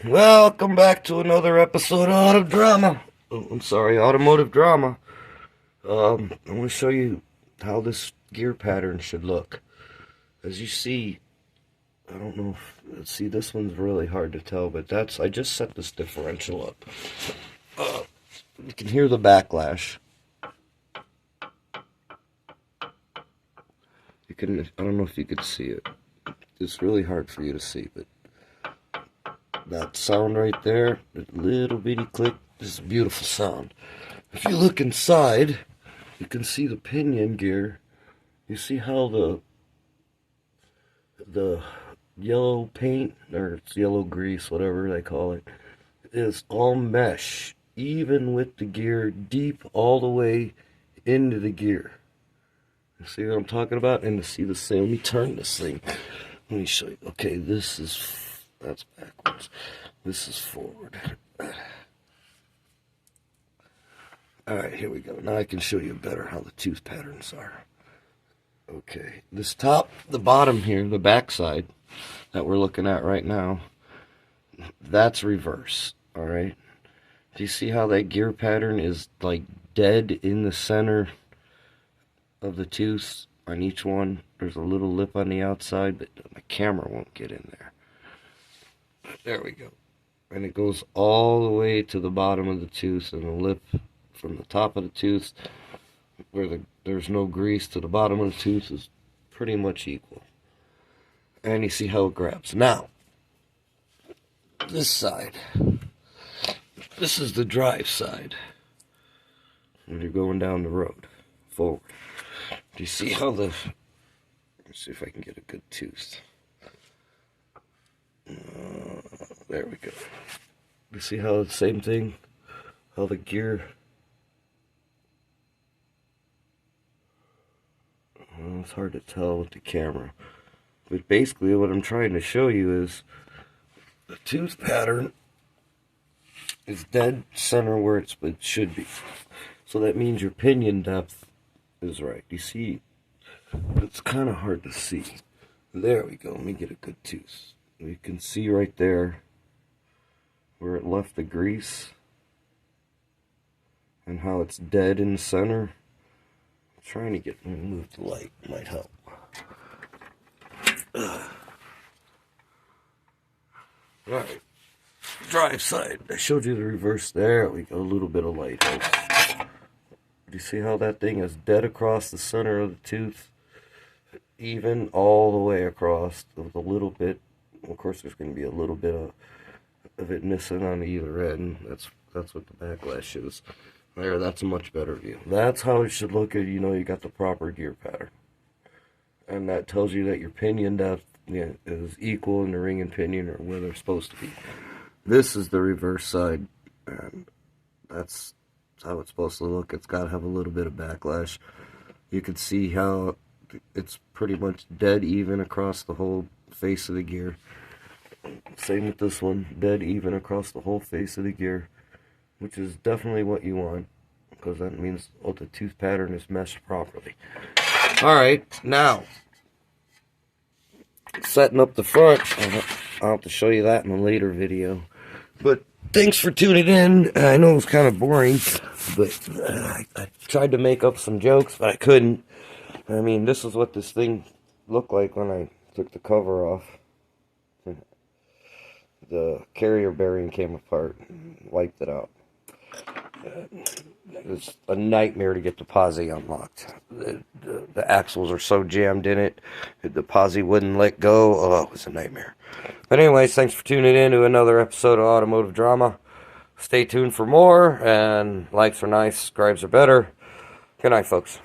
Welcome back to another episode of Automotive Drama. I'm going to show you how this gear pattern should look. As you see, I don't know if, see, this one's really hard to tell, but I just set this differential up. You can hear the backlash. I don't know if you could see it. It's really hard for you to see, but that sound right there, that little bitty click, is a beautiful sound. If you look inside, you can see the pinion gear. You see how the yellow paint, or it's yellow grease, whatever they call it, is all mesh, even with the gear deep all the way into the gear. You see what I'm talking about? And to see the same, let me turn this thing. Let me show you. Okay, that's backwards. This is forward. Alright, here we go. Now I can show you better how the tooth patterns are. Okay, this top, the bottom here, the back side that we're looking at right now, that's reverse. Alright? Do you see how that gear pattern is like dead in the center of the tooth on each one? There's a little lip on the outside, but my camera won't get in there. There we go. And it goes all the way to the bottom of the tooth, and the lip from the top of the tooth, where there's no grease, to the bottom of the tooth is pretty much equal. And you see how it grabs. Now, this side. This is the drive side. When you're going down the road, forward. Do you see how let's see if I can get a good tooth. There we go. You see how the same thing, how the gear, well, it's hard to tell with the camera, but basically what I'm trying to show you is the tooth pattern is dead center where it should be. So that means your pinion depth is right. You see, it's kind of hard to see. There we go. Let me get a good tooth. You can see right there where it left the grease and how it's dead in the center. I'm trying to move the light, might help. Alright, drive side. I showed you the reverse. There we go, a little bit of light. Do you see how that thing is dead across the center of the tooth? Even all the way across with a little bit. Of course, there's going to be a little bit of it missing on either end. That's what the backlash is. There, that's a much better view. That's how it should look. You know, you got the proper gear pattern, and that tells you that your pinion depth is equal in the ring and pinion, or where they're supposed to be. This is the reverse side, and that's how it's supposed to look. It's got to have a little bit of backlash. You can see how it's pretty much dead even across the whole face of the gear. Same with this one, dead even across the whole face of the gear, which is definitely what you want, because that means the tooth pattern is meshed properly. Alright, now setting up the front. I'll have to show you that in a later video, but thanks for tuning in. I know it was kind of boring, but I tried to make up some jokes, but I couldn't. I mean, this is what this thing looked like when I took the cover off. The carrier bearing came apart and wiped it out. It's a nightmare to get the posi unlocked. The axles are so jammed in it, the posi wouldn't let go. Oh, it was a nightmare. But anyways, thanks for tuning in to another episode of Automotive Drama. Stay tuned for more, and likes are nice, subscribes are better. Good night, folks.